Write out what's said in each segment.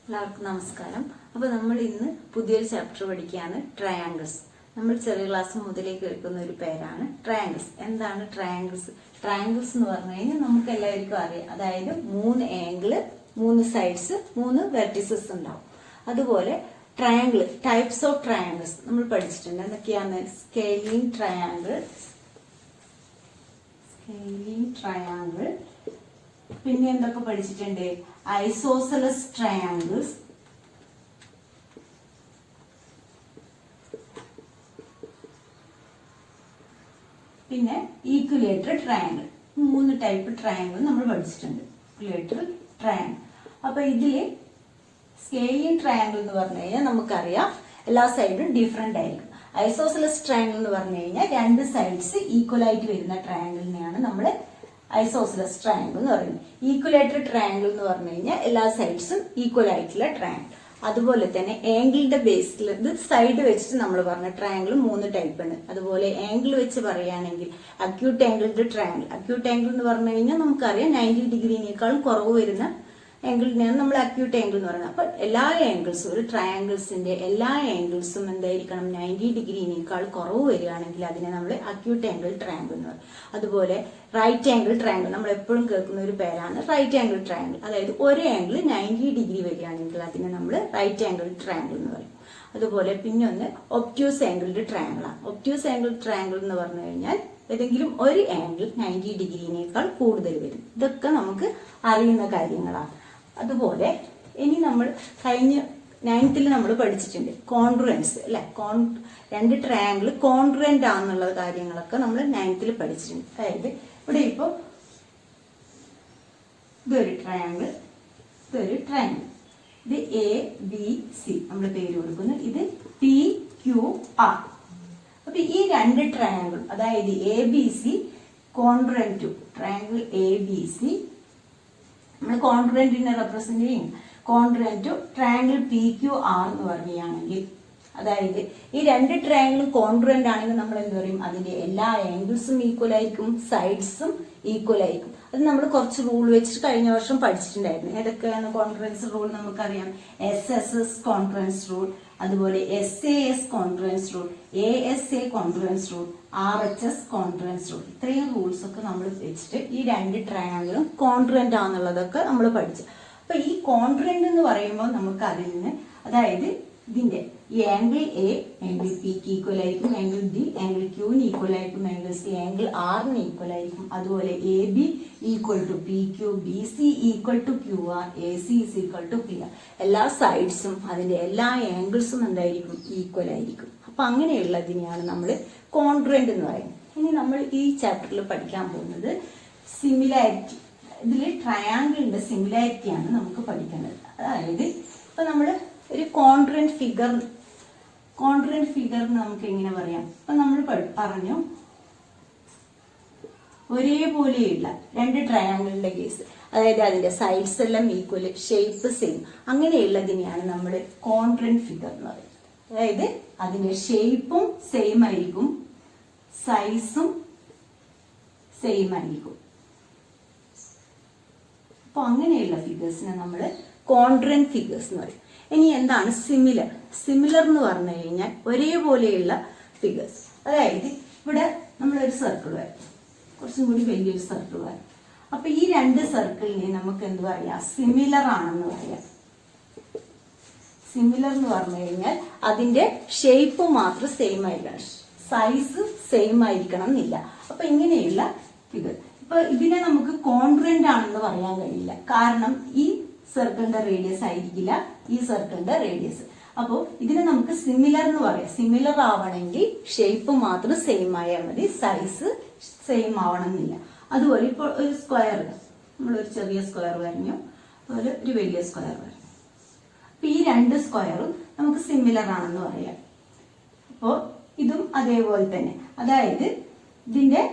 എല്ലാവർക്കും നമസ്കാരം. അപ്പോൾ നമ്മൾ ഇന്ന് പുതിയൊരു ചാപ്റ്റർ പഠിക്കുകയാണ്, ട്രയാങ്കിൾസ്. നമ്മൾ ചെറിയ ക്ലാസ് മുതലേ കേൾക്കുന്ന ഒരു പേരാണ് ട്രയാങ്കിൾസ്. എന്താണ് ട്രയാങ്കിൾസ്? ട്രയാങ്കിൾസ് എന്ന് പറഞ്ഞു കഴിഞ്ഞാൽ നമുക്ക് എല്ലാവർക്കും അറിയാം. അതായത് 3 ആംഗിള്, 3 സൈഡ്സ്, 3 വെർട്ടിസസ് ഉണ്ടാവും. അതുപോലെ ട്രയാങ്കിൾ, ടൈപ്സ് ഓഫ് ട്രയാങ്കിൾസ് നമ്മൾ പഠിച്ചിട്ടുണ്ട്. എന്തൊക്കെയാണ്? സ്കെയിലിംഗ് ട്രയാങ്കിൾ, പിന്നെ എന്തൊക്കെ പഠിച്ചിട്ടുണ്ട്? ഐസോസെലസ് ട്രയാങ്കിൾസ്, പിന്നെ ഈക്വലേറ്റർ ട്രയാങ്കിൾ. 3 ടൈപ്പ് ട്രയാങ്കിൾ നമ്മൾ പഠിച്ചിട്ടുണ്ട്. ഈക്വലേറ്റർ ട്രയാങ്കിൾ. അപ്പൊ ഇതില് സ്കെയിലിംഗ് ട്രയാങ്കിൾ എന്ന് പറഞ്ഞു കഴിഞ്ഞാൽ നമുക്കറിയാം എല്ലാ സൈഡും ഡിഫറെന്റ് ആയിരിക്കും. ഐസോസെലസ് ട്രയാങ്കിൾ എന്ന് പറഞ്ഞു കഴിഞ്ഞാൽ 2 സൈഡ്സ് ഈക്വൽ ആയിട്ട് വരുന്ന ട്രയാങ്കിളിനെയാണ് നമ്മൾ ഐസോസെലസ് ട്രയാങ്കിൾ എന്ന് പറയുന്നത്. ഈക്വലേറ്റർ ട്രയാങ്കിൾ എന്ന് പറഞ്ഞു കഴിഞ്ഞാൽ എല്ലാ സൈഡ്സും ഈക്വൽ ആയിട്ടുള്ള ട്രയാങ്കിൾ. അതുപോലെ തന്നെ ആംഗിളിന്റെ ബേസിൽ ഇത് സൈഡ് വെച്ചിട്ട് നമ്മൾ പറഞ്ഞ ട്രയാങ്കിൾ 3 ടൈപ്പ് ഉണ്ട്. അതുപോലെ ആംഗിൾ വെച്ച് പറയുകയാണെങ്കിൽ അക്യൂട്ട് ആംഗിളിന്റെ ട്രയാങ്കിൾ. അക്യൂട്ട് ആംഗിൾ എന്ന് പറഞ്ഞു കഴിഞ്ഞാൽ നമുക്കറിയാം 90 ഡിഗ്രിനേക്കാളും കുറവ് വരുന്ന ആംഗിളിനെയാണ് നമ്മൾ അക്യൂട്ട് ആംഗിൾ എന്ന് പറയുന്നത്. അപ്പൊ എല്ലാ ആംഗിൾസും, ഒരു ട്രയാങ്കിൾസിന്റെ എല്ലാ ആംഗിൾസും എന്തായിരിക്കണം? 90 ഡിഗ്രിനേക്കാൾ കുറവ് വരികയാണെങ്കിൽ അതിനെ നമ്മൾ അക്യൂട്ട് ആംഗിൾ ട്രയാങ്കിൾ എന്ന് പറയും. അതുപോലെ റൈറ്റ് ആംഗിൾ ട്രയാങ്കിൾ നമ്മൾ എപ്പോഴും കേൾക്കുന്ന ഒരു പേരാണ് റൈറ്റ് ആംഗിൾ ട്രയാങ്കിൾ. അതായത് ഒരു ആംഗിൾ 90 ഡിഗ്രി വരികയാണെങ്കിൽ അതിനെ നമ്മൾ റൈറ്റ് ആംഗിൾ ട്രയാങ്കിൾ എന്ന് പറയും. അതുപോലെ പിന്നെ ഒന്ന് ഒബ്റ്റ്യൂസ് ആംഗിളിന്റെ ട്രയാങ്കിൾ ആണ്. ഒബ്റ്റ്യൂസ് ആംഗിൾ ട്രയാങ്കിൾ എന്ന് പറഞ്ഞു കഴിഞ്ഞാൽ ഏതെങ്കിലും ഒരു ആംഗിൾ 90 ഡിഗ്രിനേക്കാൾ കൂടുതൽ വരും. ഇതൊക്കെ നമുക്ക് അറിയുന്ന കാര്യങ്ങളാണ്. അതുപോലെ ഇനി നമ്മൾ കഴിഞ്ഞ 9th നമ്മൾ പഠിച്ചിട്ടുണ്ട് കോൺട്രുവൻസ്, അല്ലെ? 2 ട്രയാങ്കിൾ കോൺട്രുവന്റ് ആണെന്നുള്ള കാര്യങ്ങളൊക്കെ നമ്മൾ 9th പഠിച്ചിട്ടുണ്ട്. അതായത് ഇവിടെ ഇപ്പൊ ഇതൊരു ട്രയാങ്കിൾ, ഇതൊരു ട്രയാങ്കിൾ, ഇത് ABC നമ്മൾ പേര് കൊടുക്കുന്നു, ഇത് PQR. അപ്പൊ ഈ 2 ട്രയാങ്കിൾ, അതായത് ABC കോൺട്രുവന്റ് ടു ട്രയാങ്കിൾ ABC, നമ്മൾ കോൺട്രുവന്റിനെ റെപ്രസെന്റ് ചെയ്യും. കോൺട്രുവന്റ് ടു ട്രയാങ്കിൾ PQR എന്ന് പറയുകയാണെങ്കിൽ, അതായത് ഈ 2 ട്രയാങ്കിളും കോൺട്രുവന്റ് ആണെങ്കിൽ നമ്മൾ എന്ത് പറയും? അതിന്റെ എല്ലാ ആംഗിൾസും ഈക്വൽ ആയിരിക്കും, സൈഡ്സും ഈക്വൽ ആയിരിക്കും. അത് നമ്മൾ കുറച്ച് റൂൾ വെച്ചിട്ട് കഴിഞ്ഞ വർഷം പഠിച്ചിട്ടുണ്ടായിരുന്നു. ഏതൊക്കെയാണ് കോൺട്രുവൻസ് റൂൾ? നമുക്കറിയാം SSS കോൺട്രുവൻസ് റൂൾ, അതുപോലെ SAS congruence rule, ASA congruence rule, RHS congruence rule. ഇത്രയും റൂൾസ് ഒക്കെ നമ്മൾ വെച്ചിട്ട് ഈ 2 ട്രയാങ്കിളും കോൺട്രുവന്റ് ആണെന്നുള്ളതൊക്കെ നമ്മൾ പഠിച്ചു. അപ്പൊ ഈ കോൺട്രുവന്റ് എന്ന് പറയുമ്പോൾ നമുക്ക് അതിൽ നിന്ന്, അതായത് ഇതിന്റെ ഈ ആംഗിൾ A ആംഗിൾ Pക്ക് ഈക്വൽ ആയിരിക്കും, ആംഗിൾ B ആംഗിൾ Qന് ഈക്വൽ ആയിരിക്കും, ആംഗിൾ C ആംഗിൾ Rന് ഈക്വൽ ആയിരിക്കും. അതുപോലെ AB equal to PQ, BC equal to QR, AC is equal to PR. എല്ലാ സൈഡ്സും അതിന്റെ എല്ലാ ആംഗിൾസും എന്തായിരിക്കും? ഈക്വൽ ആയിരിക്കും. അപ്പൊ അങ്ങനെയുള്ളതിനെയാണ് നമ്മൾ കോൺട്രുവന്റ് എന്ന് പറയുന്നത്. ഇനി നമ്മൾ ഈ ചാപ്റ്ററിൽ പഠിക്കാൻ പോകുന്നത് സിമിലാരിറ്റി. ഇതിൽ ട്രയാങ്കിളിന്റെ സിമിലാരിറ്റിയാണ് നമുക്ക് പഠിക്കേണ്ടത്. അതായത് ഇപ്പൊ നമ്മൾ ഒരു കോൺട്രുവന്റ് ഫിഗർ നമുക്ക് എങ്ങനെ പറയാം? ഇപ്പൊ നമ്മൾ പറഞ്ഞു ഒരേപോലെയുള്ള 2 ട്രയാങ്കിളിന്റെ കേസ്, അതായത് അതിന്റെ സൈഡ്സ് എല്ലാം ഈക്വൽ, ഷേപ്പ് സെയിം, അങ്ങനെയുള്ളതിനെയാണ് നമ്മൾ കോൺട്രുവന്റ് ഫിഗർ എന്ന് പറയുന്നത്. അതായത് അതിന്റെ ഷേപ്പും സെയിം ആയിരിക്കും, സൈസും സെയിം ആയിരിക്കും. അപ്പൊ അങ്ങനെയുള്ള ഫിഗേഴ്സിനെ നമ്മൾ കോൺട്രുവന്റ് ഫിഗേഴ്സ് എന്ന് പറയും. ഇനി എന്താണ് സിമിലർ? സിമിലർ എന്ന് പറഞ്ഞു കഴിഞ്ഞാൽ ഒരേപോലെയുള്ള ഫിഗേഴ്സ്. അതായത് ഇവിടെ നമ്മളൊരു സർക്കിൾ വരും, കുറച്ചും കൂടി വലിയൊരു സർക്കിൾ വരും. അപ്പൊ ഈ 2 സർക്കിളിനെ നമുക്ക് എന്ത് പറയാം? സിമിലർ ആണെന്ന് പറയാം. സിമിലർ എന്ന് പറഞ്ഞു കഴിഞ്ഞാൽ അതിന്റെ ഷേപ്പ് മാത്രം സെയിം ആയിരിക്കണം, സൈസ് സെയിം ആയിരിക്കണം എന്നില്ല. അപ്പൊ ഇങ്ങനെയുള്ള ഫിഗർ, ഇപ്പൊ ഇതിനെ നമുക്ക് കോൺട്രുവന്റ് ആണെന്ന് പറയാൻ കഴിയില്ല. കാരണം ഈ സർക്കിളിന്റെ റേഡിയസ് ആയിരിക്കില്ല ഈ സർക്കിളിന്റെ റേഡിയസ്. അപ്പോൾ ഇതിനെ നമുക്ക് സിമിലർ എന്ന് പറയാം. സിമിലർ ആവണമെങ്കിൽ ഷേപ്പ് മാത്രം സെയിം ആയാൽ മതി, സൈസ് സെയിം ആവണം എന്നില്ല. അതുപോലെ ഇപ്പോൾ ഒരു സ്ക്വയർ, നമ്മളൊരു ചെറിയ സ്ക്വയർ വരഞ്ഞു, അതുപോലെ ഒരു വലിയ സ്ക്വയർ വരഞ്ഞു. അപ്പൊ ഈ 2 സ്ക്വയറും നമുക്ക് സിമിലർ ആണെന്ന് പറയാം. അപ്പോൾ ഇതും അതേപോലെ തന്നെ, അതായത് ഇതിന്റെ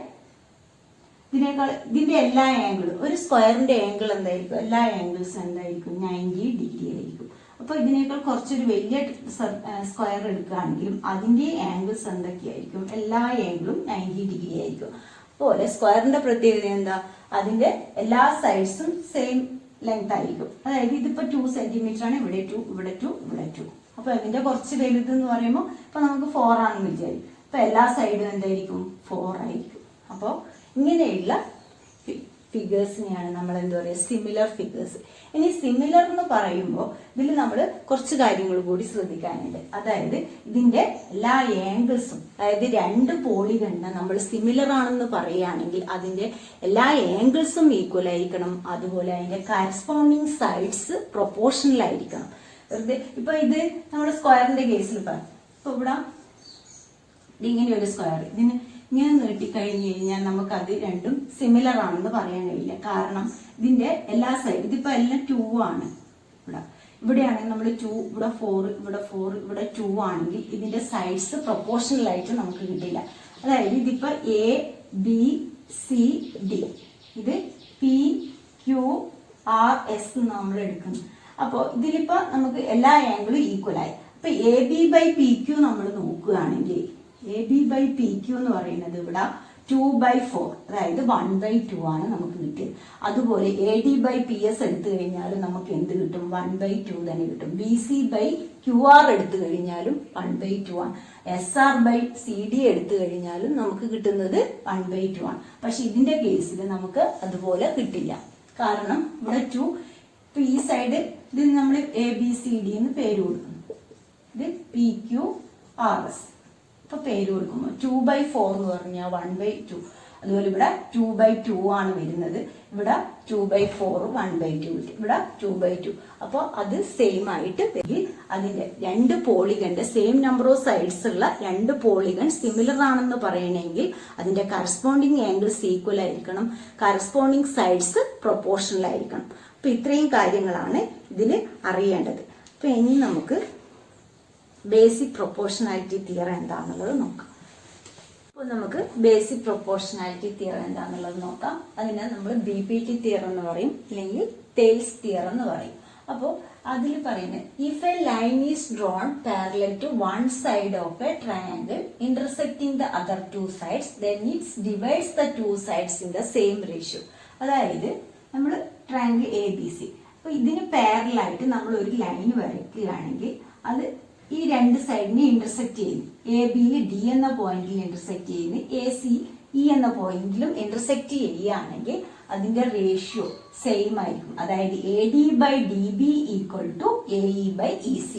എല്ലാ ആംഗിളും, ഒരു സ്ക്വയറിന്റെ ആംഗിൾ എന്തായിരിക്കും? എല്ലാ ആംഗിൾസും എന്തായിരിക്കും? 90 ഡിഗ്രി ആയിരിക്കും. അപ്പൊ ഇതിനേക്കാൾ കുറച്ചൊരു വലിയ സ്ക്വയർ എടുക്കുകയാണെങ്കിലും അതിന്റെ ആംഗിൾസ് എന്തൊക്കെയായിരിക്കും? എല്ലാ ആംഗിളും 90 ഡിഗ്രി ആയിരിക്കും. അതുപോലെ സ്ക്വയറിന്റെ പ്രത്യേകത എന്താ? അതിന്റെ എല്ലാ സൈഡ്സും സെയിം ലെങ്ത് ആയിരിക്കും. അതായത് ഇതിപ്പോ 2 സെന്റിമീറ്റർ ആണ്, ഇവിടെ 2, ഇവിടെ 2, ഇവിടെ 2. അപ്പൊ അതിന്റെ കുറച്ച് വലുത് എന്ന് പറയുമ്പോൾ ഇപ്പൊ നമുക്ക് 4 ആണെന്ന് വിചാരിക്കും. അപ്പൊ എല്ലാ സൈഡും എന്തായിരിക്കും? 4 ആയിരിക്കും. അപ്പോൾ ഇങ്ങനെയുള്ള ഫിഗേഴ്സിനെയാണ് നമ്മൾ എന്താ പറയുക? Similar figures. ഇനി സിമിലർ എന്ന് പറയുമ്പോൾ ഇതിൽ നമ്മൾ കുറച്ച് കാര്യങ്ങൾ കൂടി ശ്രദ്ധിക്കാനുണ്ട്. അതായത് ഇതിന്റെ എല്ലാ ആംഗിൾസും, അതായത് രണ്ട് പോളിഗണിന് നമ്മൾ സിമിലർ ആണെന്ന് പറയുകയാണെങ്കിൽ അതിന്റെ എല്ലാ ആംഗിൾസും ഈക്വൽ ആയിരിക്കണം. അതുപോലെ അതിന്റെ കറസ്പോണ്ടിങ് സൈഡ്സ് പ്രൊപ്പോർഷണൽ ആയിരിക്കണം. വെറുതെ ഇപ്പൊ ഇത് നമ്മുടെ സ്ക്വയറിന്റെ കേസിൽ പറയാം. ഇപ്പൊ ഇവിടെ ഇങ്ങനെ ഒരു സ്ക്വയർ, ഇതിന് ഇങ്ങനെ നീട്ടിക്കഴിഞ്ഞു കഴിഞ്ഞാൽ നമുക്ക് അത് രണ്ടും സിമിലർ ആണെന്ന് പറയാൻ കഴിയില്ല. കാരണം ഇതിന്റെ എല്ലാ സൈഡ്, ഇതിപ്പോ എല്ലാം 2 ആണ്. ഇവിടെയാണെങ്കിൽ നമ്മൾ 2, ഇവിടെ 4, ഇവിടെ 4, ഇവിടെ 2 ആണെങ്കിൽ ഇതിന്റെ സൈഡ്സ് പ്രൊപ്പോർഷണൽ ആയിട്ട് നമുക്ക് കിട്ടില്ല. അതായത് ഇതിപ്പോ എ ബി സി ഡി, ഇത് പി ക്യു ആർ എസ് എന്ന് നമ്മൾ എടുക്കുന്നു. അപ്പോൾ ഇതിലിപ്പോ നമുക്ക് എല്ലാ ആംഗിളും ഈക്വൽ ആയി. അപ്പൊ A B by P Q നമ്മൾ നോക്കുകയാണെങ്കിൽ A B by P Q എന്ന് പറയുന്നത് ഇവിടെ 2/4, അതായത് 1/2 ആണ് നമുക്ക് കിട്ടിയത്. അതുപോലെ A D by P S എടുത്തു കഴിഞ്ഞാലും നമുക്ക് എന്ത് കിട്ടും? 1/2 തന്നെ കിട്ടും. B C by Q R എടുത്തു കഴിഞ്ഞാലും 1/2 ആണ്. S R by C D എടുത്തു കഴിഞ്ഞാലും നമുക്ക് കിട്ടുന്നത് 1/2 ആണ്. പക്ഷെ ഇതിന്റെ കേസിൽ നമുക്ക് അതുപോലെ കിട്ടില്ല. കാരണം ഇവിടെ 2, ഇപ്പൊ ഈ സൈഡ് ഇതിന് നമ്മൾ എ ബി സി ഡി എന്ന് പേര് കൊടുക്കുന്നു. ഇത് പി ക്യു ആർ എസ്. ഇപ്പൊ പേര് കൊടുക്കുമ്പോൾ 2/4 എന്ന് പറഞ്ഞാൽ 1/2. അതുപോലെ ഇവിടെ 2/2 ആണ് വരുന്നത്. ഇവിടെ 2/4, 1/2 കിട്ടി. ഇവിടെ 2/2. അപ്പോൾ അത് സെയിം ആയിട്ട് അതിന്റെ രണ്ട് പോളിഗന്റെ സെയിം നമ്പർ ഓഫ് സൈഡ്സ് ഉള്ള രണ്ട് പോളിഗൺ സിമിലർ ആണെന്ന് പറയണമെങ്കിൽ അതിന്റെ കറസ്പോണ്ടിങ് ആംഗിൾസ് ഈക്വൽ ആയിരിക്കണം. കറസ്പോണ്ടിങ് സൈഡ്സ് പ്രൊപ്പോർഷണൽ ആയിരിക്കണം. അപ്പൊ ഇത്രയും കാര്യങ്ങളാണ് ഇതിൽ അറിയേണ്ടത്. അപ്പൊ ഇനി നമുക്ക് ബേസിക് പ്രൊപ്പോർഷണാലിറ്റി തിയറം എന്താണെന്നുള്ളത് നോക്കാം. അപ്പോൾ നമുക്ക് ബേസിക് പ്രൊപ്പോർഷണാലിറ്റി തിയറം എന്താണെന്നുള്ളത് നോക്കാം. അതിനെ നമ്മൾ BPT തിയറം എന്ന് പറയും, അല്ലെങ്കിൽ തെയിൽസ് തിയറം എന്ന് പറയും. അപ്പോൾ അതിൽ പറയുന്നത് if a line is drawn parallel to one side of a triangle intersecting the other two sides then it's divides the two sides in the same ratio. അതായത് നമ്മൾ ട്രയാങ്കിൾ ABC, അപ്പോൾ ഇതിന് പാരലായിട്ട് നമ്മൾ ഒരു ലൈൻ വരയ്ക്കുകയാണെങ്കിൽ അത് ഈ രണ്ട് സൈഡിനെ ഇന്റർസെക്ട് ചെയ്യുന്നു. എ ബിയിൽ ഡി എന്ന പോയിന്റിൽ ഇന്റർസെക്ട് ചെയ്യുന്നു, AC E എന്ന പോയിന്റിലും ഇന്റർസെക്ട് ചെയ്യുകയാണെങ്കിൽ അതിന്റെ റേഷ്യോ സെയിം ആയിരിക്കും. അതായത് AD by DB equal to AE by EC.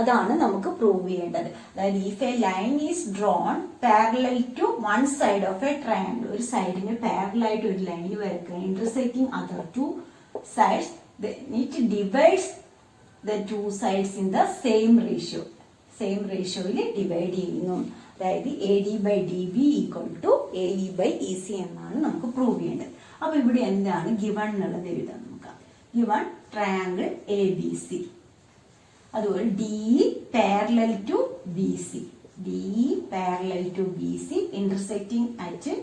അതാണ് നമുക്ക് പ്രൂവ് ചെയ്യേണ്ടത്. അതായത് if a line is drawn parallel to one side of a triangle, ഒരു സൈഡിന് പാരലായിട്ട് ഒരു ലൈൻ വരയ്ക്കുക, intersecting other two sides, it divides the two sides in the same ratio. Same റേഷ്യോയിൽ ഡിവൈഡ് ചെയ്യുന്നു. അതായത് AD by DB equal to AE by EC എന്നാണ് നമുക്ക് പ്രൂവ് ചെയ്യേണ്ടത്. അപ്പൊ ഇവിടെ എന്താണ് ഗിവൺ എന്നുള്ളത് എഴുതാം നമുക്ക്. ഗിവൺ ട്രയാങ്കിൾ ABC, അതുപോലെ DE parallel to BC, DE parallel to BC intersecting at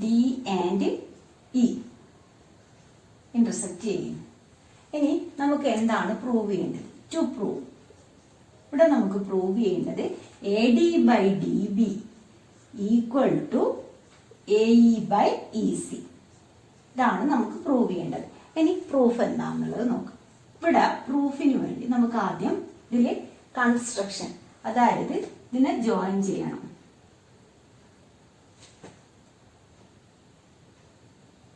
D and E intersect ചെയ്യുന്നു. ഇനി നമുക്ക് എന്താണ് പ്രൂവ് ചെയ്യേണ്ടത്? ടു പ്രൂവ്, ഇവിടെ നമുക്ക് പ്രൂവ് ചെയ്യേണ്ടത് AD by DB equal to AE by EC. ഇതാണ് നമുക്ക് പ്രൂവ് ചെയ്യേണ്ടത്. ഇനി പ്രൂഫ് എന്താണെന്നുള്ളത് നോക്കാം. ഇവിടെ പ്രൂഫിന് വേണ്ടി നമുക്ക് ആദ്യം ഇതിൽ കൺസ്ട്രക്ഷൻ, അതായത് ഇതിനെ ജോയിൻ ചെയ്യണം.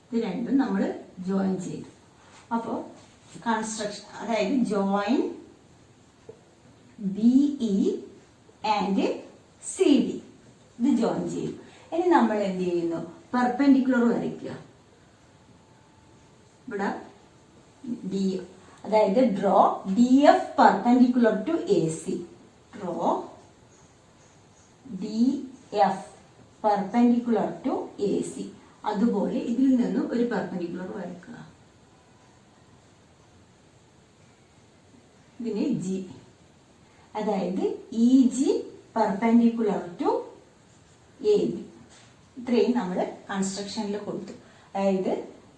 ഇത് രണ്ടും നമ്മൾ ജോയിൻ ചെയ്തു. അപ്പോൾ കൺസ്ട്രക്ഷൻ, അതായത് ജോയിൻ BE ആൻഡ് CD, ഇത് ജോയിൻ ചെയ്യും. ഇനി നമ്മൾ എന്ത് ചെയ്യുന്നു? പെർപെൻഡിക്കുലർ വരയ്ക്കുക. ഇവിടെ DF, അതായത് draw DF perpendicular to AC. Draw DF perpendicular to AC. അതുപോലെ ഇതിൽ നിന്നും ഒരു പെർപെൻഡിക്കുലർ വരയ്ക്കുക. ഇതിന് G, അതായത് EG പെർപെൻഡിക്കുലർ ടു AB. ഇത്രയും നമ്മൾ കൺസ്ട്രക്ഷനിൽ കൊടുത്തു. അതായത്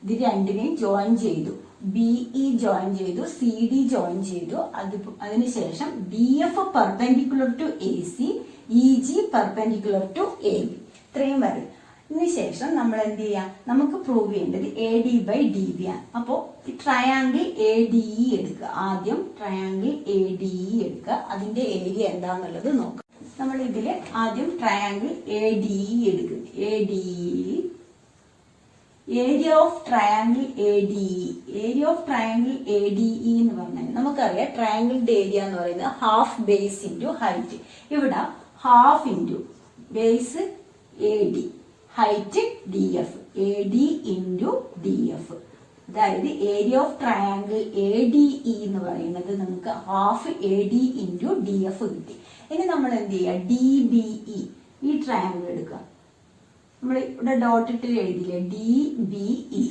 ഇത് രണ്ടിനെയും ജോയിൻ ചെയ്തു, BE ജോയിൻ ചെയ്തു, CD ജോയിൻ ചെയ്തു. അതിനുശേഷം DF perpendicular to AC, EG perpendicular to AB. ഇത്രയും വരും. ഇതിനുശേഷം നമ്മൾ എന്ത് ചെയ്യാം, നമുക്ക് പ്രൂവ് ചെയ്യേണ്ടത് AD/DB ആണ്. അപ്പോൾ ഈ ട്രയാങ്കിൾ ADE എടുക്കുക. ആദ്യം ട്രയാങ്കിൾ ADE എടുക്കുക. അതിന്റെ ഏരിയ എന്താണെന്നുള്ളത് നോക്കാം. നമ്മൾ ഇതിൽ ആദ്യം ട്രയാങ്കിൾ ADE എടുക്കുക. ADE, area of triangle ADE. Area of triangle ADE എന്ന് പറഞ്ഞാൽ നമുക്കറിയാം ട്രയാങ്കിളിന്റെ ഏരിയ എന്ന് പറയുന്നത് ഹാഫ് ബേസ് ഇൻറ്റു ഹൈറ്റ്. ഇവിടെ half into base AD, height DF, AD into DF. അതായത് ഏരിയ ഓഫ് ട്രയാങ്കിൾ ADE എന്ന് പറയുന്നത് നമുക്ക് ഹാഫ് AD ഇൻറ്റു DF കിട്ടി. ഇനി നമ്മൾ എന്ത് ചെയ്യുക, DBE ഈ ട്രയാങ്കിൾ എടുക്കുക. നമ്മൾ ഇവിടെ ഡോട്ട് ഇട്ട് എഴുതിയില്ലേ, DBE,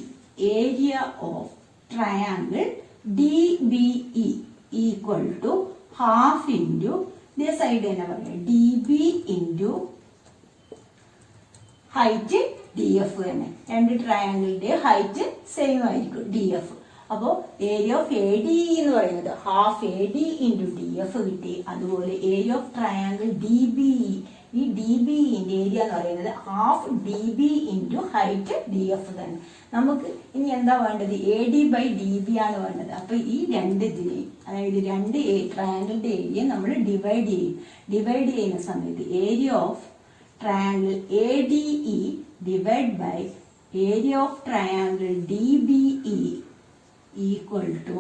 area of triangle DBE equal to half into ഇതേ സൈഡ് തന്നെ പറയാം DB ഇൻറ്റു ഹൈറ്റ് DF തന്നെ. രണ്ട് ട്രയാങ്കിളിന്റെ ഹൈറ്റ് സെയിം ആയിരിക്കും DF. അപ്പോൾ ഏരിയ ഓഫ് ADE എന്ന് പറയുന്നത് ഹാഫ് AD ഇൻറ്റു DF കിട്ടി. അതുപോലെ ഏരിയ ഓഫ് ട്രയാങ്കിൾ DBE, ഈ DBEന്റെ ഏരിയ എന്ന് പറയുന്നത് ഹാഫ് DB ഇൻറ്റു ഹൈറ്റ് DF തന്നെ. നമുക്ക് ഇനി എന്താ വേണ്ടത്, AD/DB ആണ് വേണ്ടത്. അപ്പൊ ഈ രണ്ട് ഇതിനെ, അതായത് രണ്ട് ട്രയാങ്കിളിന്റെ ഏരിയ നമ്മൾ ഡിവൈഡ് ചെയ്യും. ഡിവൈഡ് ചെയ്യുന്ന സമയത്ത് area of triangle ADE divided by area of triangle DBE equal to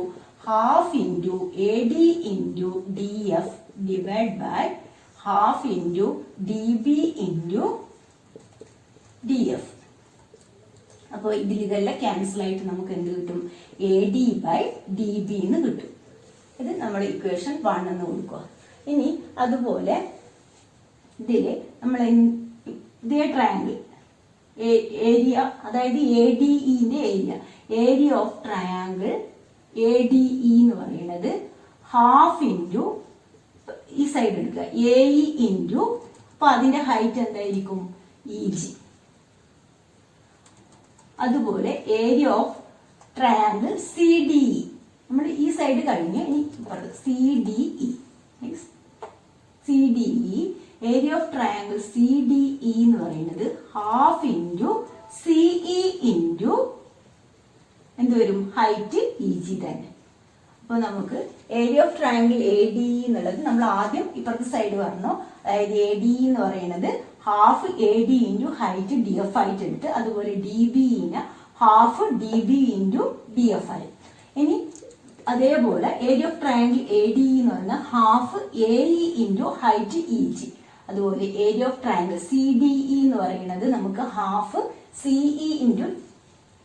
half into AD into DF divided by half into DB into DF. അപ്പോൾ ഇതിലെല്ലാം ക്യാൻസൽ ആയിട്ട് നമുക്ക് എന്ത് കിട്ടും, AD/DB എന്ന് കിട്ടും. ഇത് നമ്മൾ ഇക്വേഷൻ 1 എന്ന് കൊടുക്കുക. ഇനി അതുപോലെ ഇതില് നമ്മൾ ഇതേ ട്രയാങ്കിൾ ഏരിയ, അതായത് ADEന്റെ ഏരിയ ഓഫ് ട്രയാങ്കിൾ ADE എന്ന് പറയുന്നത് ഹാഫ് ഇൻറ്റു ഈ സൈഡ് എടുക്കുക AE ഇൻറ്റു, അപ്പൊ അതിന്റെ ഹൈറ്റ് എന്തായിരിക്കും EG. അതുപോലെ ഏരിയ ഓഫ് ട്രയാങ്കിൾ CDE, നമ്മൾ ഈ സൈഡ് കഴിഞ്ഞ് ഇനി CDE area of triangle CDE എന്ന് പറയുന്നത് ഹാഫ് ഇൻറ്റു CE ഇൻറ്റു എന്ത് വരും, ഹൈറ്റ് EG തന്നെ. അപ്പോൾ നമുക്ക് ഏരിയ ഓഫ് ട്രയാങ്കിൾ ADE എന്നുള്ളത് നമ്മൾ ആദ്യം ഇപ്പുറത്തെ സൈഡ് പറഞ്ഞു. അതായത് ADE എന്ന് പറയുന്നത് half AD into height DF ആയിട്ട് എടുത്ത്, അതുപോലെ DBE half DB into DF ആയി. ഇനി അതേപോലെ ഏരിയ ഓഫ് ട്രയാങ്കിൾ ADE എന്ന് പറയുന്നത് half AE into height EG. അതുപോലെ ഏരിയ ഓഫ് ട്രയാങ്കിൾ CDE എന്ന് പറയുന്നത് നമുക്ക് ഹാഫ് CE ഇൻറ്റു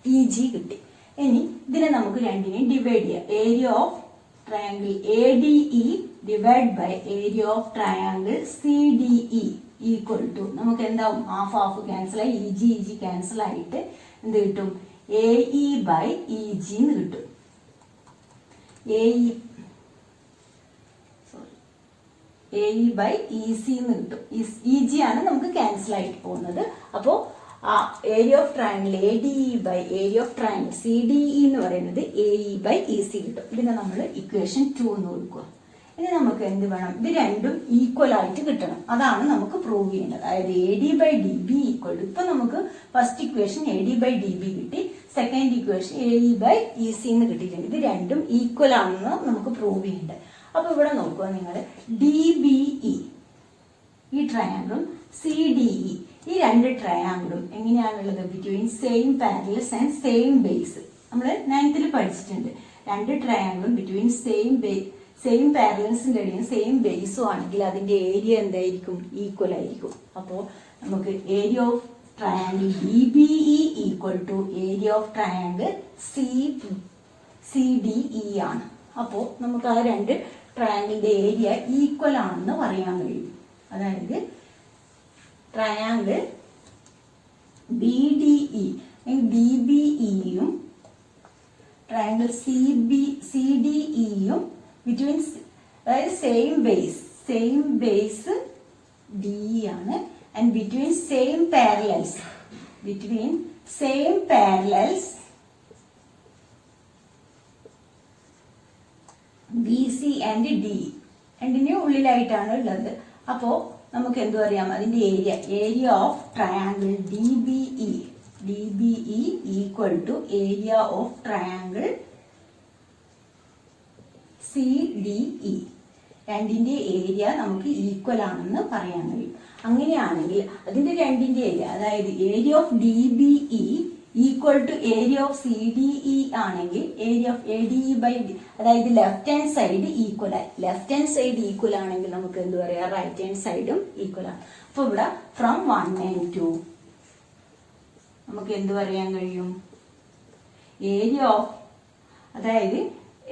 EG കിട്ടി. ഇനി ഇതിനെ നമുക്ക് രണ്ടിനെയും ഡിവൈഡ് ചെയ്യാം. Area of triangle ADE divide by area of triangle CDE equal to, നമുക്ക് എന്താവും, ഹാഫ് ക്യാൻസൽ ആയി, EG ക്യാൻസൽ ആയിട്ട് എന്ത് കിട്ടും, AE/EG എന്ന് കിട്ടും. AE/EC എന്ന് കിട്ടും. EG ആണ് നമുക്ക് ക്യാൻസൽ ആയിട്ട് പോകുന്നത്. അപ്പോൾ area of triangle ADE area of triangle CDE എന്ന് പറയുന്നത് AE/EC കിട്ടും. ഇതിനെ നമ്മൾ ഇക്വേഷൻ 2 എന്ന് കൊടുക്കുക. ഇനി നമുക്ക് എന്ത് വേണം, ഇത് രണ്ടും ഈക്വൽ ആയിട്ട് കിട്ടണം. അതാണ് നമുക്ക് പ്രൂവ് ചെയ്യേണ്ടത്. അതായത് AD/DB ഈക്വൽ ടു, ഇപ്പൊ നമുക്ക് ഫസ്റ്റ് ഇക്വേഷൻ AD/DB കിട്ടി, സെക്കൻഡ് ഇക്വേഷൻ AE/EC എന്ന് കിട്ടിയിട്ടുണ്ട്. ഇത് രണ്ടും ഈക്വൽ ആണെന്ന് നമുക്ക് പ്രൂവ് ചെയ്യേണ്ടത്. അപ്പൊ ഇവിടെ നോക്കുക നിങ്ങൾ, DBE ഈ ട്രയാങ്കിളും CDE ഈ രണ്ട് ട്രയാങ്കിളും എങ്ങനെയാണുള്ളത്, between same parallels and same base. നമ്മൾ 9th പഠിച്ചിട്ടുണ്ട്. രണ്ട് ട്രയാങ്കിളും ബിറ്റ്വീൻ സെയിം പാരലൽസിന്റെ ഇടയിൽ സെയിം ബേസും ആണെങ്കിൽ അതിന്റെ ഏരിയ എന്തായിരിക്കും, ഈക്വൽ ആയിരിക്കും. അപ്പോൾ നമുക്ക് area of triangle DBE equal to area of triangle CDE ആണ്. അപ്പോൾ നമുക്ക് ആ രണ്ട് ട്രയാങ്കിളിന്റെ ഏരിയ ഈക്വൽ ആണെന്ന് പറയാൻ കഴിയും. അതായത് ട്രയാങ്കിൾ BDE DBEയും ട്രയാങ്കിൾ CDEയും ബിറ്റ്വീൻ, അതായത് സെയിം ബേസ് DE ആണ്, and between same parallels BC and DE രണ്ടിനും ഉള്ളിലായിട്ടാണ് ഉള്ളത്. അപ്പോൾ നമുക്ക് എന്തു അറിയാം, അതിന്റെ area of triangle DBE equal to area of triangle CDE. രണ്ടിന്റെ ഏരിയ നമുക്ക് ഈക്വൽ ആണെന്ന് പറയാൻ കഴിയും. അങ്ങനെയാണെങ്കിൽ അതിന്റെ രണ്ടിന്റെ ഏരിയ, അതായത് area of DBE equal to area of CDE ആണെങ്കിൽ ഏരിയ ഓഫ് ADE ബൈ അതായത് ലെഫ്റ്റ് ഹാൻഡ് സൈഡ് ഈക്വൽ ആയി. ലെഫ്റ്റ് ഹാൻഡ് സൈഡ് ഈക്വൽ ആണെങ്കിൽ നമുക്ക് എന്ത് പറയാം, റൈറ്റ് ഹാൻഡ് സൈഡും ഈക്വൽ ആണ്. അപ്പൊ ഇവിടെ ഫ്രം 1 and 2 നമുക്ക് എന്ത് പറയാൻ കഴിയും, ഏരിയ ഓഫ് അതായത്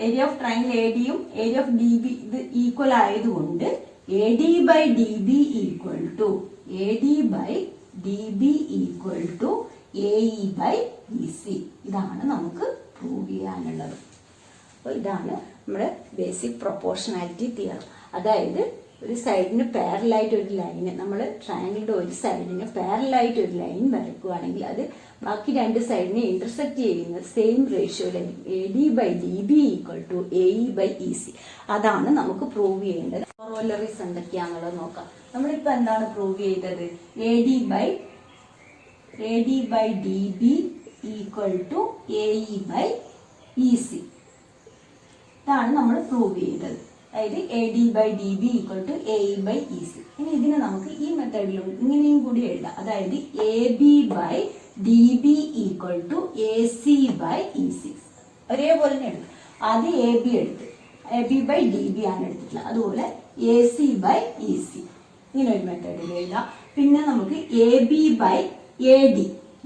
ഏരിയ ഓഫ് ട്രയാങ്കിൾ ADയും ഏരിയ ഓഫ് DB ഇത് ഈക്വൽ ആയതുകൊണ്ട് AD by DB equal to AE by BC. ഇതാണ് നമുക്ക് പ്രൂവ് ചെയ്യാനുള്ളത്. അപ്പോൾ ഇതാണ് നമ്മുടെ ബേസിക് പ്രൊപ്പോർഷണാലിറ്റി തിയറം. അതായത് ഒരു സൈഡിന് പാരലായിട്ട് ഒരു ലൈന്, നമ്മൾ ട്രയാങ്കിളിന്റെ ഒരു സൈഡിന് പാരലായിട്ട് ഒരു ലൈൻ വരയ്ക്കുകയാണെങ്കിൽ അത് ബാക്കി രണ്ട് സൈഡിനെ ഇന്റർസെക്ട് ചെയ്യുന്ന സെയിം റേഷ്യോയിലായിരിക്കും. AD by DB equal to AE by EC. അതാണ് നമുക്ക് പ്രൂവ് ചെയ്യേണ്ടത്. കോറോലറീസ് എന്തൊക്കെയാണെന്നുള്ളത് നോക്കാം. നമ്മളിപ്പോൾ എന്താണ് പ്രൂവ് ചെയ്തത്, AD by DB equal to AE by EC. ഇതാണ് നമ്മൾ പ്രൂവ് ചെയ്തത്. അതായത് AD by DB equal to AE by EC. ഇനി ഇതിനെ നമുക്ക് ഈ മെത്തേഡിലും ഇങ്ങനെയും കൂടി എഴുതാം. അതായത് AB by DB equal to AC by EC. ഒരേപോലെ തന്നെ എടുത്തു. ആദ്യം AB എടുത്ത് AB ബൈ DB ആണ് എടുത്തിട്ടുള്ളത്. അതുപോലെ AC ബൈ EC ഇങ്ങനെ ഒരു മെത്തേഡിൽ എഴുതാം. പിന്നെ നമുക്ക് AB by AD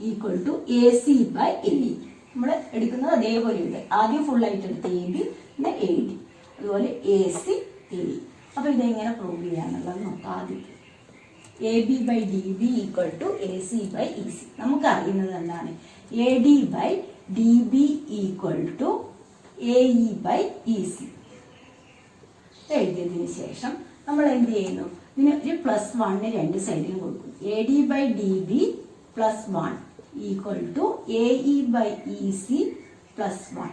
equal to AC by AE നമ്മൾ എടുക്കുന്നത് അതേപോലെ ഉണ്ട്. ആദ്യം ഫുൾ ആയിട്ട് എടുത്ത് AB പിന്നെ AD, അതുപോലെ AC AE. അപ്പൊ ഇതെങ്ങനെ പ്രൂവ് ചെയ്യാന്നുള്ളത് നോക്കാം. ആദ്യം AB by DB equal to AC by EC. നമുക്ക് അറിയുന്നത് എന്താണ്, AD by DB equal to AE by EC. എഴുതിയതിനു ശേഷം നമ്മൾ എന്ത് ചെയ്യുന്നു, ഇതിന് ഒരു +1 രണ്ട് സൈഡിലും കൊടുക്കും. AD by DB +1 equal to AE by EC +1.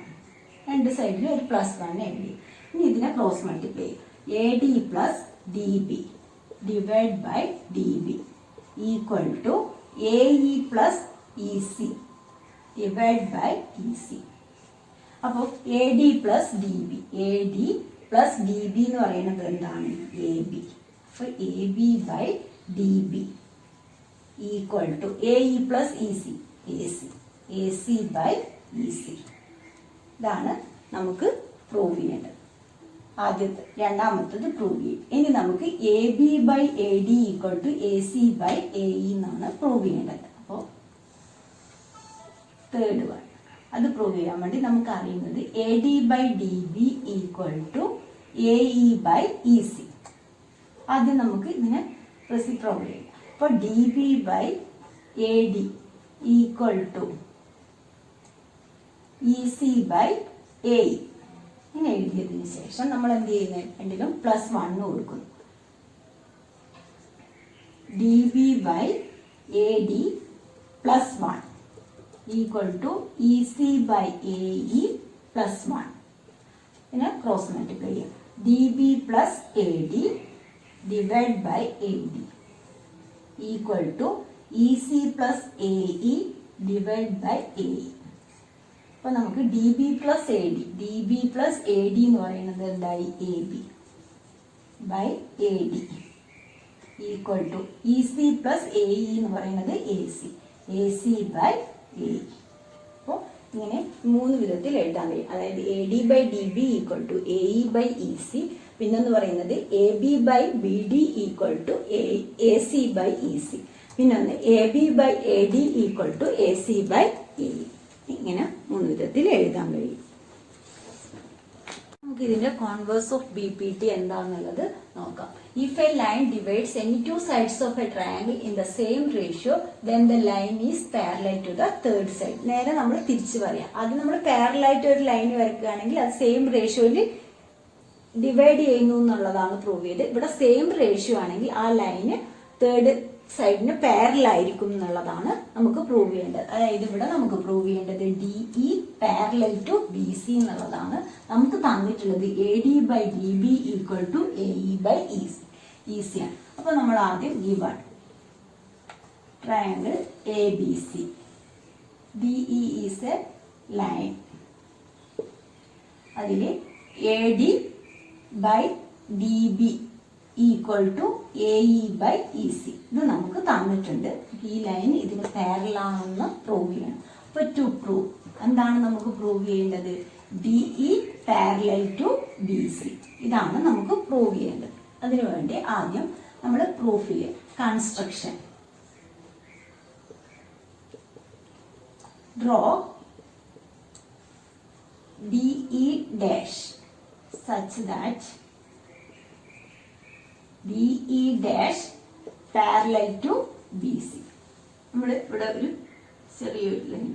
രണ്ട് സൈഡിലും ഒരു +1 എഴുതി. ഇനി ഇതിനെ ക്രോസ് മൾട്ടിപ്ലൈ ചെയ്യും. AD plus DB divide by DB equal to AE plus EC divide by EC. അപ്പോൾ AD പ്ലസ് DB എന്ന് പറയുന്നത് എന്താണ്, AB. അപ്പോൾ AB by DB equal to AE plus EC AC by EC. ഇതാണ് നമുക്ക് prove ചെയ്യേണ്ടത്. ആദ്യത്തെ രണ്ടാമത്തത് പ്രൂവ് ചെയ്യും. ഇനി നമുക്ക് AB by AD equal to AC by AE എന്നാണ് പ്രൂവ് ചെയ്യേണ്ടത്. അപ്പോൾ തേർഡ് വൺ അത് പ്രൂവ് ചെയ്യാൻ വേണ്ടി നമുക്ക് അറിയുന്നത് AD by DB equal to AE by EC. ആദ്യം നമുക്ക് ഇതിനെ റെസിപ്രോക്കൽ ചെയ്യാം. അപ്പോൾ DB by AD equal to EC by AE ഇങ്ങനെ എഴുതിയതിനു ശേഷം നമ്മൾ എന്ത് ചെയ്യുന്നത്, രണ്ടിലും +1 കൊടുക്കുന്നു. DB by AD +1 equal to EC by AE +1. പിന്നെ ക്രോസ് മൾട്ടിപ്ലൈ ചെയ്യാം. DB plus AD divide by AD equal to EC plus AE divide by AE. അപ്പൊ നമുക്ക് DB പ്ലസ് AD എന്ന് പറയുന്നത് എന്തായി, AB by AD equal to EC plus AE എന്ന് പറയുന്നത് AC by AE. അപ്പോൾ ഇങ്ങനെ മൂന്ന് വിധത്തിൽ എഴുതാൻ കഴിയും. അതായത് AD by DB equal to AE by EC. പിന്നെന്ന് പറയുന്നത് AB by BD equal to AC by EC. പിന്നൊന്ന് AB by AD equal to AC by AE. ഇങ്ങനെ മൂന്ന് വിധത്തിൽ എഴുതാൻ കഴിയും. നമുക്ക് ഇതിന്റെ കോൺവേഴ്സ് ഓഫ് BPT എന്താണെന്നുള്ളത് നോക്കാം. If a line divides any two sides of a triangle in the same ratio, then the line is parallel to the third side. നേരെ നമ്മൾ തിരിച്ചു പറയാം. ആദ്യം നമ്മൾ പാരലൽ ആയിട്ട് ഒരു ലൈൻ വരയ്ക്കുകയാണെങ്കിൽ അത് സെയിം റേഷ്യോയിൽ ഡിവൈഡ് ചെയ്യുന്നു എന്നുള്ളതാണ് പ്രൂവ് ചെയ്ത്. ഇവിടെ സെയിം റേഷ്യോ ആണെങ്കിൽ ആ ലൈന് തേർഡ് സൈഡിന് പാരലൽ ആയിരിക്കും എന്നുള്ളതാണ് നമുക്ക് പ്രൂവ് ചെയ്യേണ്ടത്. അതായത് ഇവിടെ നമുക്ക് പ്രൂവ് ചെയ്യേണ്ടത് DE പാരലൽ ടു BC എന്നുള്ളതാണ്. നമുക്ക് തന്നിട്ടുള്ളത് AD by DB equal to AE by EC. ഈസിയാണ്. അപ്പൊ നമ്മൾ ആദ്യം given triangle ABC. DE is a line. അതിൽ AD by DB equal to AE by EC. ഇത് നമുക്ക് തന്നിട്ടുണ്ട്. ഈ ലൈൻ ഇതിന് പാരലൽ ആണെന്ന് പ്രൂവ് ചെയ്യണം. അപ്പൊ ടു പ്രൂവ് എന്താണ് നമുക്ക് പ്രൂവ് ചെയ്യേണ്ടത്? DE parallel to BC. ഇതാണ് നമുക്ക് പ്രൂവ് ചെയ്യേണ്ടത്. അതിനുവേണ്ടി ആദ്യം നമ്മൾ പ്രൂഫിൽ construction draw DE dash such that DE dash parallel to BC. നമ്മൾ ഇവിടെ ഒരു ചെറിയൊരു line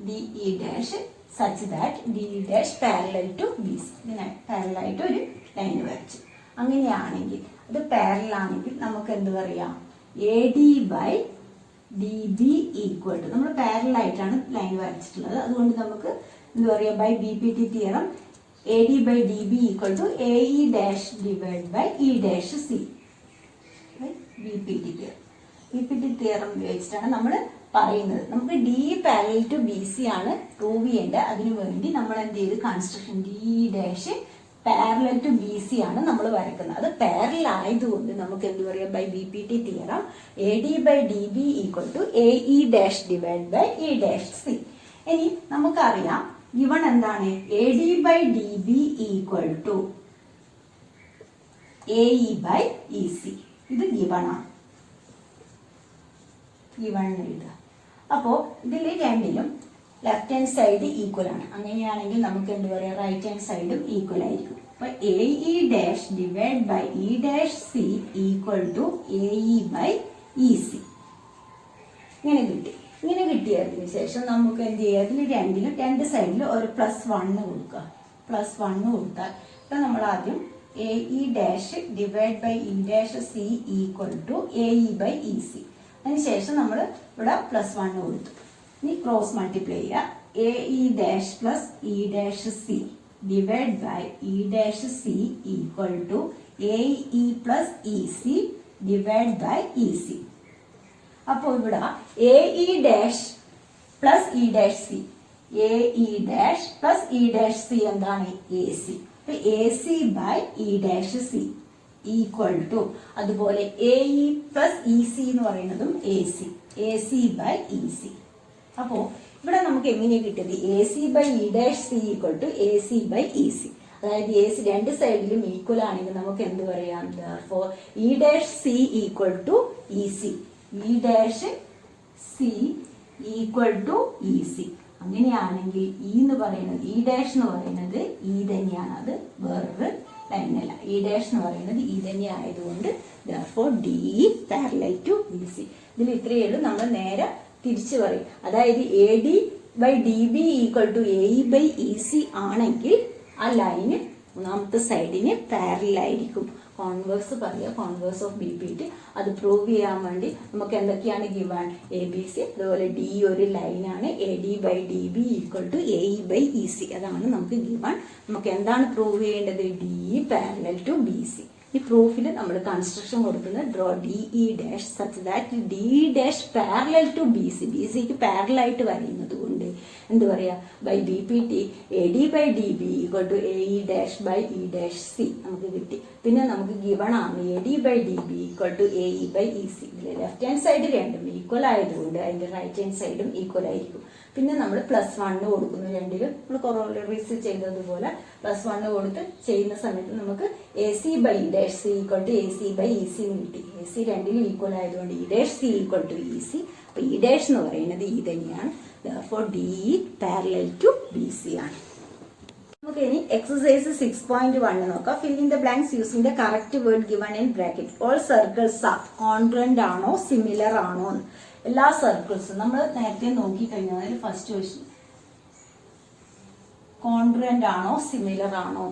DE dash such that DE dash parallel to BC. ഇങ്ങനെ പാരലൽ ആയിട്ട് ഒരു ലൈൻ വരച്ചു. അങ്ങനെയാണെങ്കിൽ അത് പാരലൽ ആണെങ്കിൽ നമുക്ക് എന്ത് പറയാം? AD by DB equal to, നമ്മൾ പാരലൽ ആയിട്ടാണ് ലൈൻ വരച്ചിട്ടുള്ളത്, അതുകൊണ്ട് നമുക്ക് എന്താ പറയുക? By BPT theorem AD by DB equal to AE dash divide by E dash C. BPT theorem ഉപയോഗിച്ചിട്ടാണ് നമ്മൾ പറയുന്നത്. നമുക്ക് DE പാരലൽ ടു BC ആണ് പ്രൂവ് ചെയ്യേണ്ടത്. അതിനു വേണ്ടി നമ്മൾ എന്ത് ചെയ്ത് construction DE dash parallel to BC ആണ് നമ്മൾ വരക്കുന്നത്. അത് പാരലൽ ആയതുകൊണ്ട് നമുക്ക് എന്ത് പറയാം? By BPT theorem AD by DB equal to AE dash divide by E dash C. ഇനി നമുക്കറിയാം ഗിവൺ എന്താണ്? AD by DB equal to AE by EC. ഇത് ഗിവണാണ്. ഗിവൺ എഴുതുക. അപ്പോ ഇതിൽ രണ്ടിലും ലെഫ്റ്റ് ഹാൻഡ് സൈഡ് ഈക്വൽ ആണ്. അങ്ങനെയാണെങ്കിൽ നമുക്ക് എന്ത് പറയാം? റൈറ്റ് ഹാൻഡ് സൈഡും ഈക്വൽ ആയിരിക്കും. അപ്പൊ AE dash divide by E dash C equal to AE by EC. ഇങ്ങനെ കിട്ടി. ഇങ്ങനെ കിട്ടിയതിന് ശേഷം നമുക്ക് എന്ത് ചെയ്യാം? ഇതിൽ രണ്ടിലും രണ്ട് സൈഡിലും ഒരു +1 കൊടുക്കുക. +1 കൊടുത്താൽ ഇപ്പൊ നമ്മൾ ആദ്യം AE dash divide by E dash C equal to AE by EC. അതിനുശേഷം നമ്മൾ ഇവിടെ +1 കൊടുത്തു. ഇനി ക്രോസ് മൾട്ടിപ്ലൈ ചെയ്യുക. AE dash plus E dash C divide by E dash C equal to AE plus EC divide by EC. അപ്പോൾ ഇവിടെ AE dash plus E dash C, AE dash plus E dash C എന്താണ്? AC. അപ്പൊ AC by E dash C equal to, അതുപോലെ AE plus EC എന്ന് പറയുന്നതും AC by EC. അപ്പോ ഇവിടെ നമുക്ക് എങ്ങനെയാണ് കിട്ടിയത്? AC by E dash C equal to AC by EC. അതായത് AC രണ്ട് സൈഡിലും ഈക്വൽ ആണെങ്കിൽ നമുക്ക് എന്ത് പറയാം? therefore E dash C equal to EC. E dash C equal to EC. അങ്ങനെയാണെങ്കിൽ E എന്ന് പറയുന്നത് E ഡാഷ് എന്ന് പറയുന്നത് E തന്നെയാണ്. അത് വേറൊരു ലൈനല്ല. E ഡാഷ് എന്ന് പറയുന്നത് E തന്നെ ആയതുകൊണ്ട് therefore DE parallel to BC. ഇതിൽ ഇത്രയേ ഉള്ളൂ. നമ്മൾ നേരെ തിരിച്ചു പറയും. അതായത് AD by DB equal to AE by EC ആണെങ്കിൽ ആ ലൈന് മൂന്നാമത്തെ സൈഡിന് പാരലൽ ആയിരിക്കും. കോൺവേഴ്സ് പറയുക, കോൺവേഴ്സ് ഓഫ് BPT. അത് പ്രൂവ് ചെയ്യാൻ വേണ്ടി നമുക്ക് എന്തൊക്കെയാണ് ഗിവൺ? ABC, അതുപോലെ D ഒരു ലൈനാണ്. AD by DB equal to AE by EC. അതാണ് നമുക്ക് ഗിവൺ. നമുക്ക് എന്താണ് പ്രൂവ് ചെയ്യേണ്ടത്? DE parallel to BC. ഈ പ്രൂഫിൽ നമ്മൾ കൺസ്ട്രക്ഷൻ കൊടുക്കുന്നത് draw DE dash such that DE dash parallel to BC. BCക്ക് പാരലൽ ആയിട്ട് വരയുന്നത് കൊണ്ട് എന്ത് പറയാ? By BPT AD by DB equal to AE dash by E dash C നമുക്ക് കിട്ടി. പിന്നെ നമുക്ക് ഗിവൺ ആണ് AD by DB equal to AE by EC. ഇതിൽ ലെഫ്റ്റ് ഹാൻഡ് സൈഡ് രണ്ടും ഈക്വൽ ആയതുകൊണ്ട് അതിന്റെ റൈറ്റ് ഹാൻഡ് സൈഡും ഈക്വൽ ആയിരിക്കും. പിന്നെ നമ്മൾ +1 കൊടുക്കുന്നു. രണ്ടിലും നമ്മൾ കൊറോളറീസ് ചെയ്തതുപോലെ +1 കൊടുത്ത് ചെയ്യുന്ന സമയത്ത് നമുക്ക് AC by E dash C equal to AC by EC കിട്ടി. AC രണ്ടിലും ഈക്വൽ ആയതുകൊണ്ട് E dash C equal to EC. അപ്പൊ E ഡാഷ് എന്ന് പറയുന്നത് E തന്നെയാണ്. therefore DE parallel to BC ആണ്. നമുക്ക് ഇനി എക്സസൈസ് 6.1 നോക്കാം. fill in the blanks using the correct word given in bracket. all circles are congruent ആണോ സിമിലർ ആണോ? എല്ലാ സർക്കിൾസും നമ്മൾ നേരത്തെ നോക്കിക്കഴിഞ്ഞാൽ ഫസ്റ്റ് ക്വസ്റ്റ്യൻ കോൺഗ്രുവന്റ് ആണോ സിമിലർ ആണോ?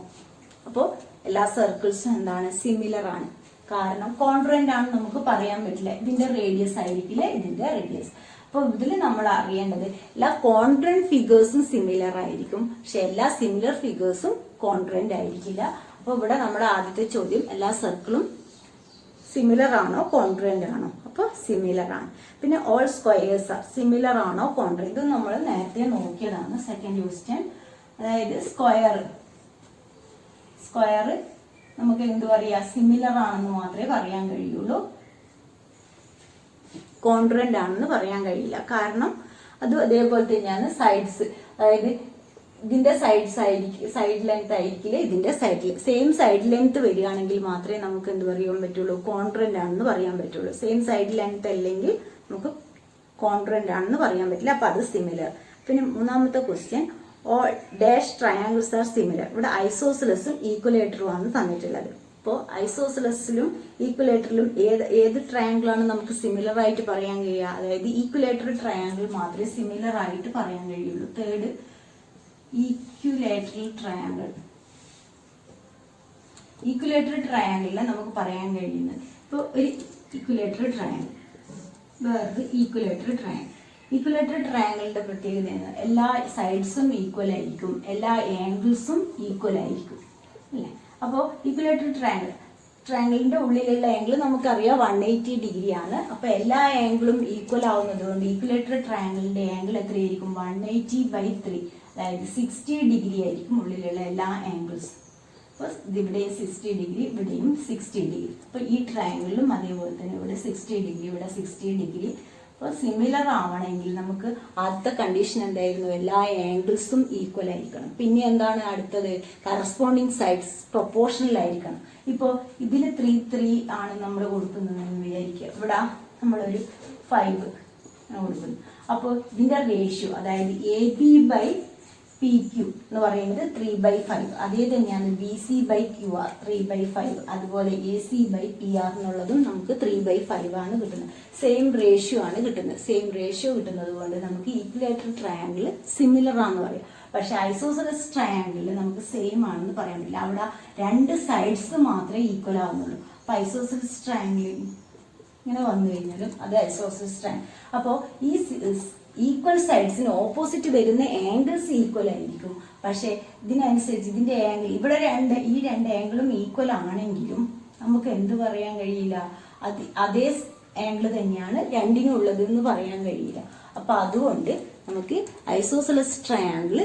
അപ്പോൾ എല്ലാ സർക്കിൾസും എന്താണ്? സിമിലർ ആണ്. കാരണം കോൺഗ്രുവന്റ് ആണ് നമുക്ക് പറയാൻ പറ്റില്ല. ഇതിന്റെ റേഡിയസ് ആയിരിക്കില്ല ഇതിന്റെ റേഡിയസ്. അപ്പൊ ഇതിൽ നമ്മൾ അറിയേണ്ടത് എല്ലാ കോൺഗ്രുവന്റ് ഫിഗേഴ്സും സിമിലർ ആയിരിക്കും, പക്ഷെ എല്ലാ സിമിലർ ഫിഗേഴ്സും കോൺഗ്രുവന്റ് ആയിരിക്കില്ല. അപ്പൊ ഇവിടെ നമ്മുടെ ആദ്യത്തെ ചോദ്യം എല്ലാ സർക്കിളും സിമിലർ ആണോ കോൺട്രന്റ് ആണോ? അപ്പോൾ സിമിലർ ആണ്. പിന്നെ ഓൾ സ്ക്വയേഴ്സ് ആർ സിമിലർ ആണോ കോൺട്രന്റ്? ഇത് നമ്മൾ നേരത്തെ നോക്കിയതാണ്. Second question. അതായത് സ്ക്വയർ നമുക്ക് എന്ത് പറയാ? സിമിലർ ആണെന്ന് മാത്രമേ പറയാൻ കഴിയുള്ളൂ, കോൺട്രന്റ് ആണെന്ന് പറയാൻ കഴിയില്ല. കാരണം അത് അതേപോലെ തന്നെയാണ് സൈഡ്സ്. അതായത് ഇതിന്റെ സൈഡ് ലെങ്ത് ആയിരിക്കില്ല ഇതിന്റെ സെയിം സൈഡ് ലെങ്ത് വരികയാണെങ്കിൽ മാത്രമേ നമുക്ക് എന്ത് പറയാൻ പറ്റുള്ളൂ? കോൺട്രന്റ് ആണെന്ന് പറയാൻ പറ്റുള്ളൂ. സെയിം സൈഡ് ലെങ്ത് അല്ലെങ്കിൽ നമുക്ക് കോൺട്രന്റ് ആണെന്ന് പറയാൻ പറ്റില്ല. അപ്പൊ അത് സിമിലർ. പിന്നെ മൂന്നാമത്തെ question, all dash triangles are similar. ഇവിടെ ഐസോസിലസും ഈക്വലേറ്ററും ആണ് തന്നിട്ടുള്ളത്. അപ്പോൾ ഐസോസിലസിലും ഈക്വലേറ്ററിലും ഏത് ട്രയാങ്കിൾ ആണ് നമുക്ക് സിമിലർ ആയിട്ട് പറയാൻ കഴിയുക? അതായത് ഈക്വലേറ്റർ ട്രയാങ്കിൾ മാത്രമേ സിമിലർ ആയിട്ട് പറയാൻ കഴിയുള്ളൂ. Third, equilateral triangle. ഈക്വലേറ്റർ ട്രയാങ്കിളിൽ നമുക്ക് പറയാൻ കഴിയുന്നത് ഇപ്പോൾ ഒരു ഈക്വലേറ്റർ ട്രയാങ്കിൾ, വേറൊരു ഈക്വലേറ്റർ ട്രയാങ്കിൾ. ഈക്വലേറ്റർ ട്രയാങ്കിളിന്റെ പ്രത്യേകത എല്ലാ സൈഡ്സും ഈക്വൽ ആയിരിക്കും, എല്ലാ ആംഗിൾസും ഈക്വൽ ആയിരിക്കും അല്ലേ? അപ്പോൾ ഈക്വലേറ്റർ ട്രയാങ്കിളിന്റെ ഉള്ളിലുള്ള ആംഗിൾ നമുക്കറിയാം 180 ഡിഗ്രി ആണ്. അപ്പൊ എല്ലാ ആംഗിളും ഈക്വൽ ആവുന്നത് കൊണ്ട് ഈക്വലേറ്റർ ട്രയാങ്കിളിന്റെ ആംഗിൾ എത്രയായിരിക്കും? 180/3, അതായത് 60 ഡിഗ്രി ആയിരിക്കും ഉള്ളിലുള്ള എല്ലാ ആംഗിൾസും. അപ്പോൾ ഇവിടെയും 60 ഡിഗ്രി, ഇവിടെയും 60 ഡിഗ്രി. അപ്പോൾ ഈ ട്രയാങ്കിളിലും അതേപോലെ തന്നെ ഇവിടെ 60 ഡിഗ്രി, ഇവിടെ 60 ഡിഗ്രി. അപ്പോൾ സിമിലർ ആവണമെങ്കിൽ നമുക്ക് ആദ്യത്തെ കണ്ടീഷൻ എന്തായിരുന്നു? എല്ലാ ആംഗിൾസും ഈക്വൽ ആയിരിക്കണം. പിന്നെ എന്താണ് അടുത്തത്? കറസ്പോണ്ടിങ് സൈഡ്സ് പ്രൊപ്പോർഷണൽ ആയിരിക്കണം. ഇപ്പോൾ ഇതിൽ 3 ആണ് നമ്മൾ കൊടുക്കുന്നതെന്ന് വിചാരിക്കുക. ഇവിടെ നമ്മളൊരു 5 കൊടുക്കുന്നു. അപ്പോൾ ഇതിന്റെ റേഷ്യോ, അതായത് AB/PQ എന്ന് പറയുന്നത് 3/5. അതേ തന്നെയാണ് BC/QR 3/5. അതുപോലെ AC/PR എന്നുള്ളതും നമുക്ക് 3/5 ആണ് കിട്ടുന്നത്. സെയിം റേഷ്യോ ആണ് കിട്ടുന്നത്. സെയിം റേഷ്യോ കിട്ടുന്നത് കൊണ്ട് നമുക്ക് ഈക്വലേറ്റർ ട്രയാങ്കിൾ സിമിലർ ആണെന്ന് പറയാം. പക്ഷെ ഐസോസെലസ് ട്രയാങ്കിളിൽ നമുക്ക് സെയിം ആണെന്ന് പറയാൻ പറ്റില്ല. അവിടെ 2 സൈഡ്സ് മാത്രമേ ഈക്വൽ ആവുന്നുള്ളൂ. അപ്പൊ ഐസോസെലസ് ട്രയാങ്കിൾ ഇങ്ങനെ വന്നു കഴിഞ്ഞാലും അത് ഐസോസെലസ് ട്രയാങ്കിൾ. അപ്പോൾ ഈ ഈക്വൽ സൈഡ്സിന് ഓപ്പോസിറ്റ് വരുന്ന ആംഗിൾസ് ഈക്വൽ ആയിരിക്കും. പക്ഷെ ഇതിനനുസരിച്ച് ഇതിന്റെ ആംഗിൾ ഇവിടെ ഈ രണ്ട് ആംഗിളും ഈക്വൽ ആണെങ്കിലും നമുക്ക് എന്ത് പറയാൻ കഴിയില്ല? അതേ ആംഗിൾ തന്നെയാണ് രണ്ടിനും ഉള്ളത് എന്ന് പറയാൻ കഴിയില്ല. അപ്പൊ അതുകൊണ്ട് നമുക്ക് ഐസോസെലസ് ട്രയാങ്കിൾ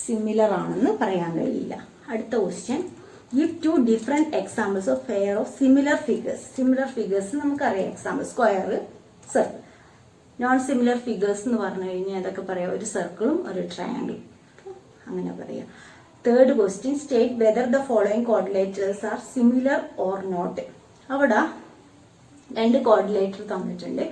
സിമിലർ ആണെന്ന് പറയാൻ കഴിയില്ല. അടുത്ത question, give 2 different examples of pair of similar figures. Similar figures നമുക്കറിയാം. Example square, circle. Non similar figures എന്ന് പറഞ്ഞു കഴിഞ്ഞാൽ അതൊക്കെ പറയാം, ഒരു സർക്കിളും ഒരു ട്രയാങ്കിളും അങ്ങനെ പറയാം. Third question, state whether the following coordinators are similar or not. അവിടെ 2 കോർഡിനേറ്റർ തന്നിട്ടുണ്ട്.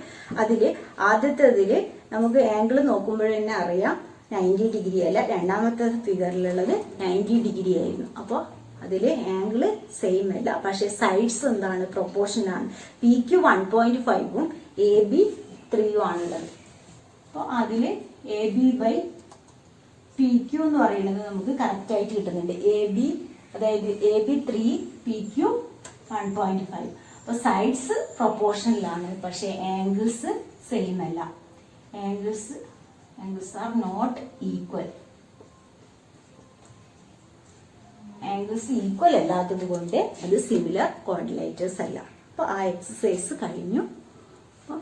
അതിൽ ആദ്യത്തേതിൽ നമുക്ക് ആംഗിൾ നോക്കുമ്പോൾ തന്നെ അറിയാം 90 ഡിഗ്രി അല്ല, രണ്ടാമത്തെ ഫിഗറിലുള്ളത് 90 ഡിഗ്രി ആയിരുന്നു. അപ്പോൾ അതിൽ ആംഗിൾ സെയിം അല്ല, പക്ഷെ സൈഡ്സ് എന്താണ്? പ്രൊപ്പോർഷണൽ ആണ്. PQ 1.5ഉം AB 3 ആണുള്ളത്. അപ്പോൾ അതിൽ AB/PQ എന്ന് പറയുന്നത് നമുക്ക് കറക്റ്റ് ആയിട്ട് കിട്ടുന്നുണ്ട്. അതായത് AB 3, PQ 1.5. അപ്പോൾ സൈഡ്സ് പ്രൊപ്പോർഷണൽ ആണ്, പക്ഷെ ആംഗിൾസ് സെയിം അല്ല. Angles are not equal. Angles equal അല്ലാത്തത് കൊണ്ട് അത് സിമിലർ കോർഡിനേറ്റേഴ്സ് അല്ല. അപ്പോൾ ആ എക്സസൈസ് കഴിഞ്ഞു. അപ്പോൾ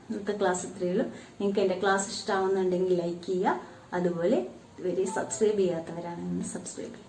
ഇന്നത്തെ ക്ലാസ് ഇത്രയേ ഉള്ളൂ. നിങ്ങൾക്ക് എൻ്റെ ക്ലാസ് ഇഷ്ടമാവുന്നുണ്ടെങ്കിൽ ലൈക്ക് ചെയ്യുക. അതുപോലെ ഇതുവരെ സബ്സ്ക്രൈബ് ചെയ്യാത്തവരാണെങ്കിൽ സബ്സ്ക്രൈബ് ചെയ്യുക.